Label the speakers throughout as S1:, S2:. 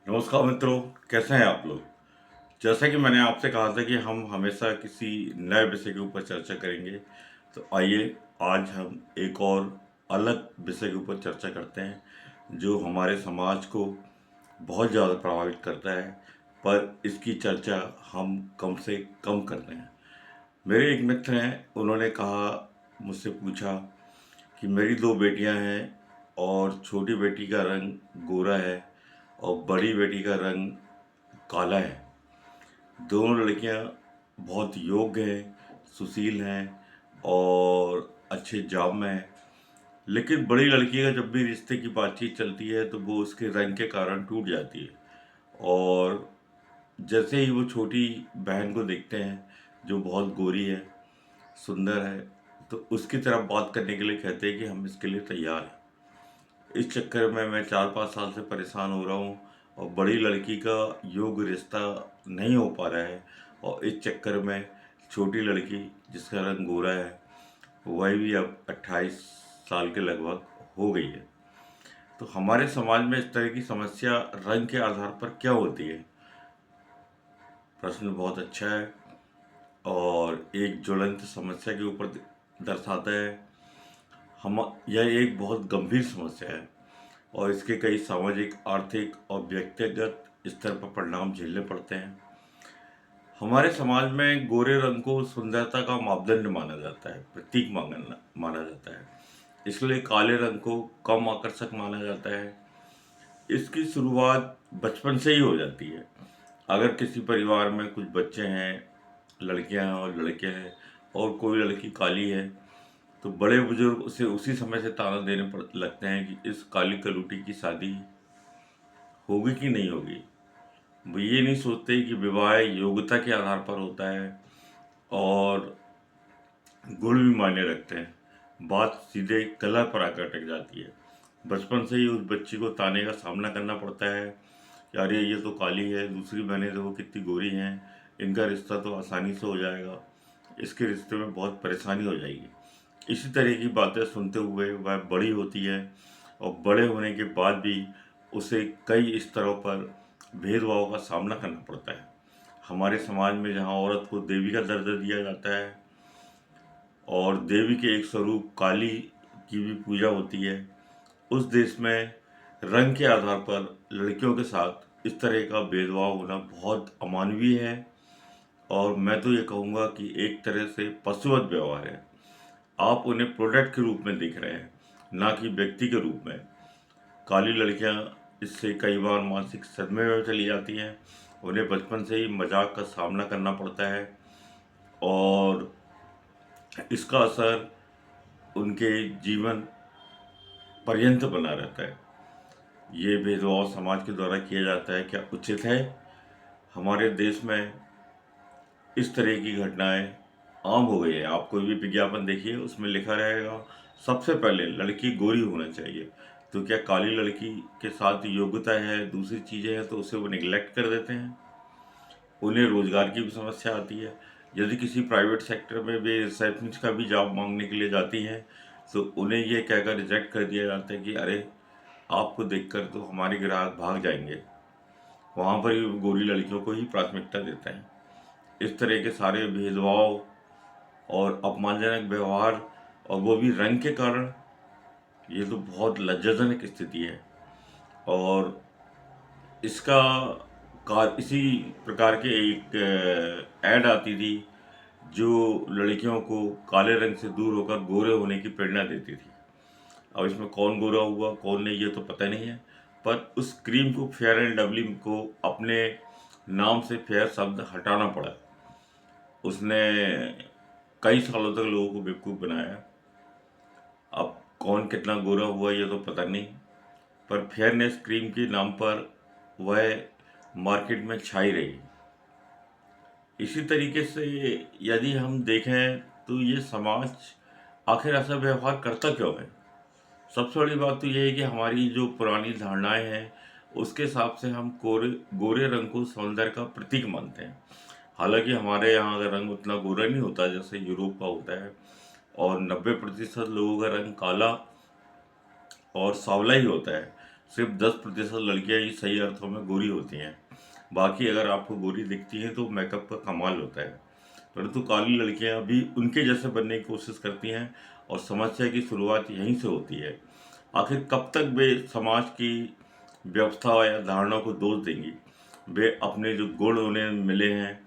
S1: नमस्कार मित्रों, कैसे हैं आप लोग। जैसा कि मैंने आपसे कहा था कि हम हमेशा किसी नए विषय के ऊपर चर्चा करेंगे, तो आइए आज हम एक और अलग विषय के ऊपर चर्चा करते हैं जो हमारे समाज को बहुत ज़्यादा प्रभावित करता है, पर इसकी चर्चा हम कम से कम करते हैं। मेरे एक मित्र हैं, उन्होंने कहा, मुझसे पूछा कि मेरी दो बेटियां हैं और छोटी बेटी का रंग गोरा है और बड़ी बेटी का रंग काला है। दोनों लड़कियां बहुत योग्य हैं, सुशील हैं और अच्छे जॉब में हैं। लेकिन बड़ी लड़की का जब भी रिश्ते की बातचीत चलती है तो वो उसके रंग के कारण टूट जाती है। और जैसे ही वो छोटी बहन को देखते हैं जो बहुत गोरी है, सुंदर है, तो उसकी तरफ बात करने के लिए कहते हैं कि हम इसके लिए तैयार हैं। इस चक्कर में मैं 4-5 साल से परेशान हो रहा हूँ और बड़ी लड़की का योग्य रिश्ता नहीं हो पा रहा है। और इस चक्कर में छोटी लड़की जिसका रंग गोरा है, वह भी अब 28 साल के लगभग हो गई है। तो हमारे समाज में इस तरह की समस्या रंग के आधार पर क्या होती है? प्रश्न बहुत अच्छा है और एक ज्वलंत समस्या के ऊपर दर्शाता है। हम यह एक बहुत गंभीर समस्या है और इसके कई सामाजिक, आर्थिक और व्यक्तिगत स्तर पर परिणाम झेलने पड़ते हैं। हमारे समाज में गोरे रंग को सुंदरता का मापदंड माना जाता है, प्रतीक माना जाता है। इसलिए काले रंग को कम आकर्षक माना जाता है। इसकी शुरुआत बचपन से ही हो जाती है। अगर किसी परिवार में कुछ बच्चे हैं, लड़कियां हैं और लड़के हैं, और कोई लड़की काली है, तो बड़े बुजुर्ग उसे उसी समय से ताना देने पड़ लगते हैं कि इस काली कलूटी की शादी होगी कि नहीं होगी। वो ये नहीं सोचते कि विवाह योग्यता के आधार पर होता है और गुण भी मायने रखते हैं। बात सीधे कलर पर आकर अटक जाती है। बचपन से ही उस बच्ची को ताने का सामना करना पड़ता है कि अरे ये तो काली है, दूसरी बहनें देखो कितनी गोरी हैं, इनका रिश्ता तो आसानी से हो जाएगा, इसके रिश्ते में बहुत परेशानी हो जाएगी। इसी तरह की बातें सुनते हुए वह बड़ी होती है और बड़े होने के बाद भी उसे कई स्तरों पर भेदभाव का सामना करना पड़ता है। हमारे समाज में जहाँ औरत को देवी का दर्जा दिया जाता है और देवी के एक स्वरूप काली की भी पूजा होती है, उस देश में रंग के आधार पर लड़कियों के साथ इस तरह का भेदभाव होना बहुत अमानवीय है। और मैं तो ये कहूँगा कि एक तरह से पशुवत व्यवहार है। आप उन्हें प्रोडक्ट के रूप में देख रहे हैं, ना कि व्यक्ति के रूप में। काली लड़कियां इससे कई बार मानसिक सदमे में चली जाती हैं। उन्हें बचपन से ही मजाक का सामना करना पड़ता है और इसका असर उनके जीवन पर्यंत बना रहता है। ये भेदभाव समाज के द्वारा किया जाता है, क्या उचित है? हमारे देश में इस तरह की घटनाएं आम हो गई है। आप कोई भी विज्ञापन देखिए, उसमें लिखा रहेगा सबसे पहले लड़की गोरी होना चाहिए। तो क्या काली लड़की के साथ योग्यता है, दूसरी चीज़ें हैं, तो उसे वो निगलेक्ट कर देते हैं। उन्हें रोजगार की भी समस्या आती है। यदि किसी प्राइवेट सेक्टर में भी रिसेप्शनिस्ट का भी जॉब मांगने के लिए जाती हैं, तो उन्हें ये कहकर रिजेक्ट कर दिया जाता है कि अरे, आपको देखकर तो हमारे ग्राहक भाग जाएंगे। वहाँ पर ही गोरी लड़कियों को ही प्राथमिकता देते हैं। इस तरह के सारे भेदभाव और अपमानजनक व्यवहार, और वो भी रंग के कारण, ये तो बहुत लज्जाजनक स्थिति है। और इसका इसी प्रकार के एक ऐड आती थी जो लड़कियों को काले रंग से दूर होकर गोरे होने की प्रेरणा देती थी। अब इसमें कौन गोरा हुआ कौन नहीं ये तो पता नहीं है, पर उस क्रीम को, फेयर एंड लवली को, अपने नाम से फेयर शब्द हटाना पड़ा। उसने कई सालों तक लोगों को बेवकूफ़ बनाया। अब कौन कितना गोरा हुआ ये तो पता नहीं, पर फेयरनेस क्रीम के नाम पर वह मार्केट में छाई रही। इसी तरीके से यदि हम देखें तो ये समाज आखिर ऐसा व्यवहार करता क्यों है? सबसे बड़ी बात तो ये है कि हमारी जो पुरानी धारणाएं हैं उसके हिसाब से हम गोरे गोरे रंग को सौंदर्य का प्रतीक मानते हैं। हालांकि हमारे यहाँ का रंग उतना गोरा नहीं होता जैसे यूरोप का होता है, और 90% लोगों का रंग काला और सांवला ही होता है। सिर्फ 10% लड़कियां ही सही अर्थों में गोरी होती हैं। बाकी अगर आपको गोरी दिखती हैं तो मेकअप का कमाल होता है। परंतु काली लड़कियां भी उनके जैसे बनने की कोशिश करती हैं और समस्या की शुरुआत यहीं से होती है। आखिर कब तक वे समाज की व्यवस्था या धारणा को दोष देंगी? वे अपने जो गुण उन्हें मिले हैं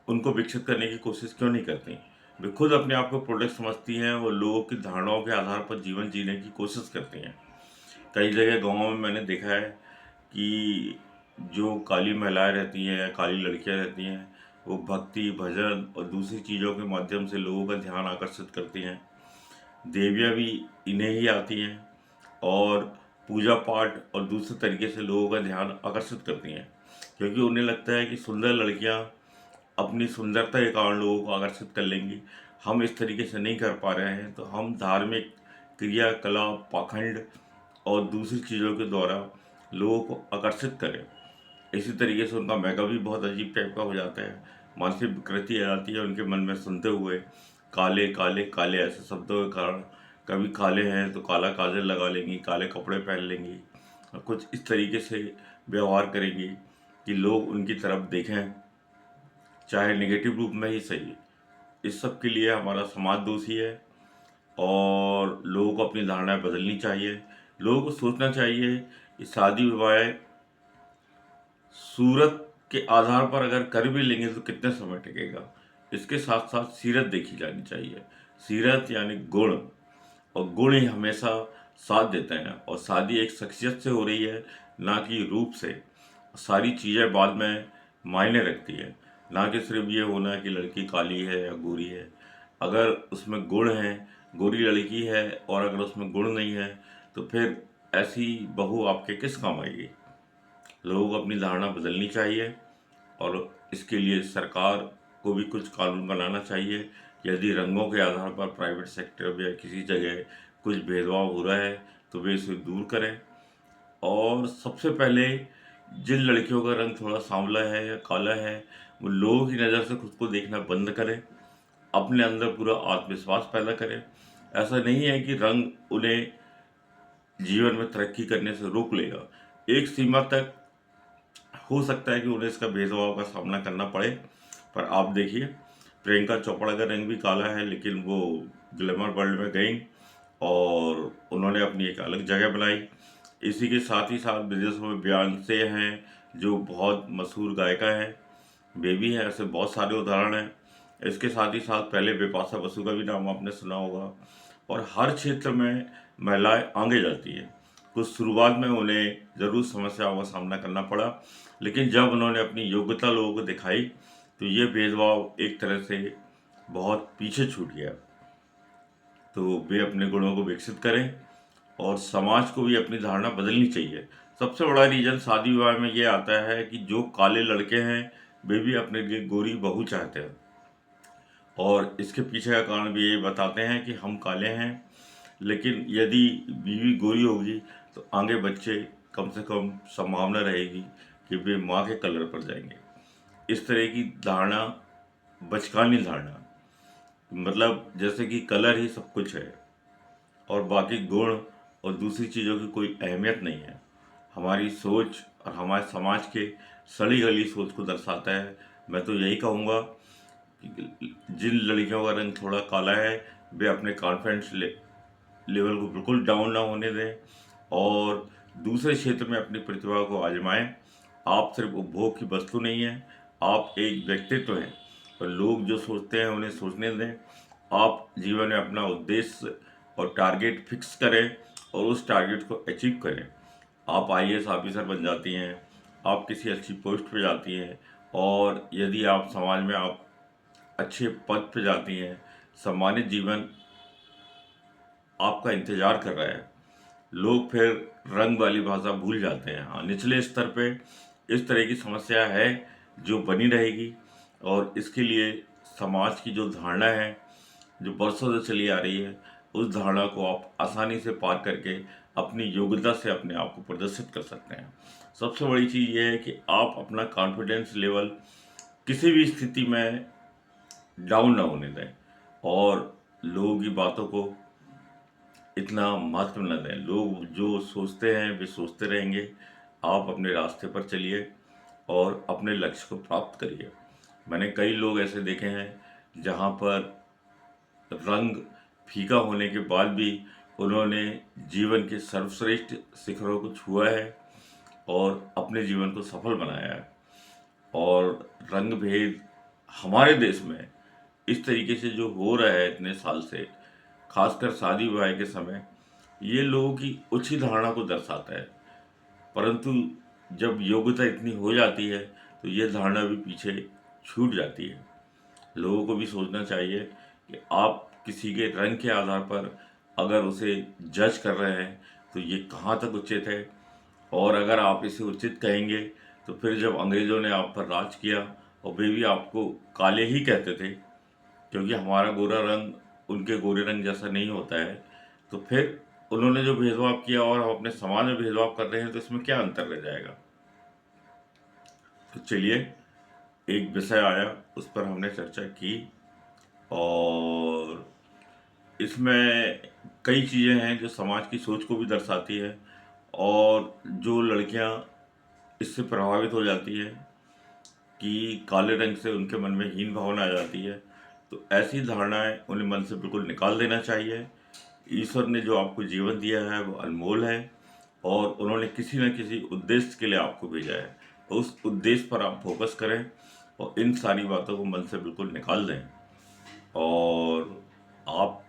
S1: उनको विकसित करने की कोशिश क्यों नहीं करती? वे खुद अपने आप को प्रोडक्ट समझती हैं और लोगों की धारणाओं के आधार पर जीवन जीने की कोशिश करती हैं। कई जगह गाँव में मैंने देखा है कि जो काली महिलाएं रहती हैं, काली लड़कियां रहती हैं, वो भक्ति, भजन और दूसरी चीज़ों के माध्यम से लोगों का ध्यान आकर्षित करती हैं। देवियाँ भी इन्हें ही आती हैं और पूजा पाठ और दूसरे तरीके से लोगों का ध्यान आकर्षित करती हैं, क्योंकि उन्हें लगता है कि सुंदर लड़कियां अपनी सुंदरता के कारण लोगों को आकर्षित कर लेंगी। हम इस तरीके से नहीं कर पा रहे हैं तो हम धार्मिक क्रियाकलाप, पाखंड और दूसरी चीज़ों के द्वारा लोगों को आकर्षित करें। इसी तरीके से उनका मेकअप भी बहुत अजीब टाइप का हो जाता है। मानसिक विकृति आ जाती है उनके मन में सुनते हुए। काले काले काले ऐसे शब्दों के कारण कभी काले हैं तो काला काजल लगा लेंगी, काले कपड़े पहन लेंगी और कुछ इस तरीके से व्यवहार करेंगी कि लोग उनकी तरफ देखें, चाहे नेगेटिव रूप में ही सही। इस सब के लिए हमारा समाज दोषी है और लोगों को अपनी धारणाएं बदलनी चाहिए। लोगों को सोचना चाहिए कि शादी विवाह सूरत के आधार पर अगर कर भी लेंगे तो कितने समय टिकेगा। इसके साथ साथ सीरत देखी जानी चाहिए। सीरत यानी गुण, और गुण ही हमेशा साथ देते हैं और शादी एक शख्सियत से हो रही है, ना कि रूप से। सारी चीज़ें बाद में मायने रखती है, ना कि सिर्फ ये होना है कि लड़की काली है या गोरी है। अगर उसमें गुण है, गोरी लड़की है और अगर उसमें गुण नहीं है तो फिर ऐसी बहू आपके किस काम आएगी? लोगों को अपनी धारणा बदलनी चाहिए और इसके लिए सरकार को भी कुछ कानून बनाना चाहिए कि यदि रंगों के आधार पर प्राइवेट सेक्टर में या किसी जगह कुछ भेदभाव हो रहा है तो वे इसे दूर करें। और सबसे पहले जिन लड़कियों का रंग थोड़ा सांवला है या काला है, वो लोगों की नज़र से खुद को देखना बंद करें, अपने अंदर पूरा आत्मविश्वास पैदा करें। ऐसा नहीं है कि रंग उन्हें जीवन में तरक्की करने से रोक लेगा। एक सीमा तक हो सकता है कि उन्हें इसका भेदभाव का सामना करना पड़े, पर आप देखिए प्रियंका चोपड़ा का रंग भी काला है लेकिन वो ग्लैमर वर्ल्ड में गई और उन्होंने अपनी एक अलग जगह बनाई। इसी के साथ ही साथ विदेशों में बेयोंसे हैं जो बहुत मशहूर गायिका हैं, बेबी है, ऐसे बहुत सारे उदाहरण हैं। इसके साथ ही साथ पहले बिपाशा बसु का भी नाम आपने सुना होगा। और हर क्षेत्र में महिलाएं आगे जाती हैं। कुछ शुरुआत में उन्हें ज़रूर समस्याओं का सामना करना पड़ा, लेकिन जब उन्होंने अपनी योग्यता लोगों को दिखाई तो ये भेदभाव एक तरह से बहुत पीछे छूट गया। तो वे अपने गुणों को विकसित करें और समाज को भी अपनी धारणा बदलनी चाहिए। सबसे बड़ा रीज़न शादी विवाह में ये आता है कि जो काले लड़के हैं वे भी अपने लिए गोरी बहू चाहते हैं और इसके पीछे का कारण भी ये बताते हैं कि हम काले हैं, लेकिन यदि बीवी गोरी होगी तो आगे बच्चे कम से कम संभावना रहेगी कि वे माँ के कलर पर जाएंगे। इस तरह की धारणा बचकानी धारणा, मतलब जैसे कि कलर ही सब कुछ है और बाकी गुण और दूसरी चीज़ों की कोई अहमियत नहीं है। हमारी सोच और हमारे समाज के सड़ी गली सोच को दर्शाता है। मैं तो यही कहूँगा कि जिन लड़कियों का रंग थोड़ा काला है वे अपने कॉन्फिडेंस लेवल को बिल्कुल डाउन ना होने दें और दूसरे क्षेत्र में अपनी प्रतिभा को आजमाएं। आप सिर्फ उपभोग की वस्तु नहीं हैं, आप एक व्यक्तित्व हैं और लोग जो सोचते हैं उन्हें सोचने दें। आप जीवन में अपना उद्देश्य और टारगेट फिक्स करें और उस टारगेट को अचीव करें। आप आईएएस ऑफिसर बन जाती हैं, आप किसी अच्छी पोस्ट पे जाती हैं और यदि आप समाज में आप अच्छे पद पे जाती हैं, सम्मानित जीवन आपका इंतजार कर रहा है। लोग फिर रंग वाली भाषा भूल जाते हैं। हाँ, निचले स्तर पे इस तरह की समस्या है जो बनी रहेगी और इसके लिए समाज की जो धारणा है जो बरसों से चली आ रही है, उस धारणा को आप आसानी से पार करके अपनी योग्यता से अपने आप को प्रदर्शित कर सकते हैं। सबसे बड़ी चीज़ ये है कि आप अपना कॉन्फिडेंस लेवल किसी भी स्थिति में डाउन ना होने दें और लोगों की बातों को इतना महत्व न दें। लोग जो सोचते हैं वे सोचते रहेंगे। आप अपने रास्ते पर चलिए और अपने लक्ष्य को प्राप्त करिए। मैंने कई लोग ऐसे देखे हैं जहाँ पर रंग फीका होने के बाद भी उन्होंने जीवन के सर्वश्रेष्ठ शिखरों को छुआ है और अपने जीवन को सफल बनाया है। और रंग भेद हमारे देश में इस तरीके से जो हो रहा है इतने साल से, खासकर शादी विवाह के समय, ये लोगों की उच्च धारणा को दर्शाता है। परंतु जब योग्यता इतनी हो जाती है तो ये धारणा भी पीछे छूट जाती है। लोगों को भी सोचना चाहिए कि आप किसी के रंग के आधार पर अगर उसे जज कर रहे हैं तो ये कहाँ तक उचित है। और अगर आप इसे उचित कहेंगे तो फिर जब अंग्रेज़ों ने आप पर राज किया और वे भी आपको काले ही कहते थे, क्योंकि हमारा गोरा रंग उनके गोरे रंग जैसा नहीं होता है, तो फिर उन्होंने जो भेदभाव किया और हम अपने समाज में भेदभाव कर रहे हैं तो इसमें क्या अंतर रह जाएगा। तो चलिए, एक विषय आया उस पर हमने चर्चा की और इसमें कई चीज़ें हैं जो समाज की सोच को भी दर्शाती है और जो लड़कियां इससे प्रभावित हो जाती है कि काले रंग से उनके मन में हीन भावना आ जाती है, तो ऐसी धारणाएं उन्हें मन से बिल्कुल निकाल देना चाहिए। ईश्वर ने जो आपको जीवन दिया है वो अनमोल है और उन्होंने किसी न किसी उद्देश्य के लिए आपको भेजा है। तो उस उद्देश्य पर आप फोकस करें और इन सारी बातों को मन से बिल्कुल निकाल दें और आप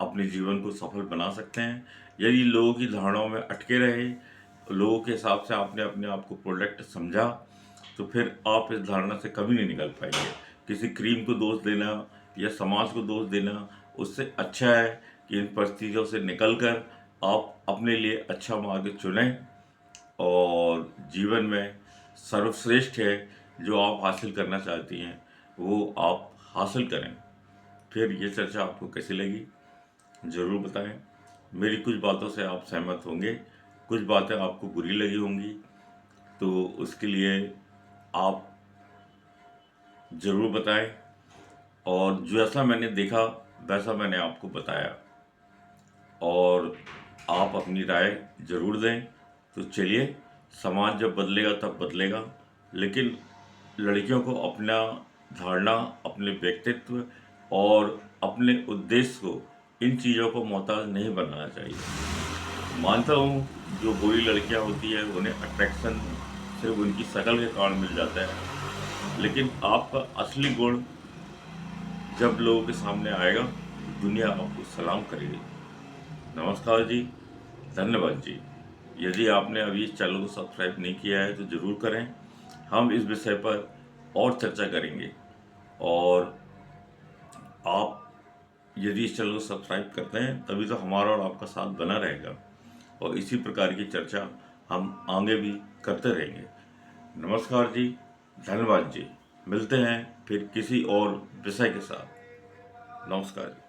S1: अपने जीवन को सफल बना सकते हैं। यदि लोगों की धारणाओं में अटके रहे, लोगों के हिसाब से आपने अपने आप को प्रोडक्ट समझा, तो फिर आप इस धारणा से कभी नहीं निकल पाएंगे। किसी क्रीम को दोष देना या समाज को दोष देना उससे अच्छा है कि इन परिस्थितियों से निकलकर आप अपने लिए अच्छा मार्ग चुनें और जीवन में सर्वश्रेष्ठ है जो आप हासिल करना चाहती हैं वो आप हासिल करें। फिर ये चर्चा आपको कैसी लगी ज़रूर बताएं। मेरी कुछ बातों से आप सहमत होंगे, कुछ बातें आपको बुरी लगी होंगी, तो उसके लिए आप ज़रूर बताएं। और जैसा मैंने देखा वैसा मैंने आपको बताया और आप अपनी राय ज़रूर दें। तो चलिए, समाज जब बदलेगा तब बदलेगा, लेकिन लड़कियों को अपना धारणा, अपने व्यक्तित्व और अपने उद्देश्य को, इन चीज़ों को मोहताज नहीं बनाना चाहिए। मानता हूँ जो गोरी लड़कियाँ होती है उन्हें अट्रैक्शन सिर्फ उनकी शक्ल के कारण मिल जाता है, लेकिन आपका असली गुण जब लोगों के सामने आएगा दुनिया आपको सलाम करेगी। नमस्कार जी, धन्यवाद जी। यदि आपने अभी इस चैनल को सब्सक्राइब नहीं किया है तो ज़रूर करें। हम इस विषय पर और चर्चा करेंगे और आप यदि इस चैनल को सब्सक्राइब करते हैं तभी तो हमारा और आपका साथ बना रहेगा और इसी प्रकार की चर्चा हम आगे भी करते रहेंगे। नमस्कार जी, धन्यवाद जी। मिलते हैं फिर किसी और विषय के साथ। नमस्कार जी।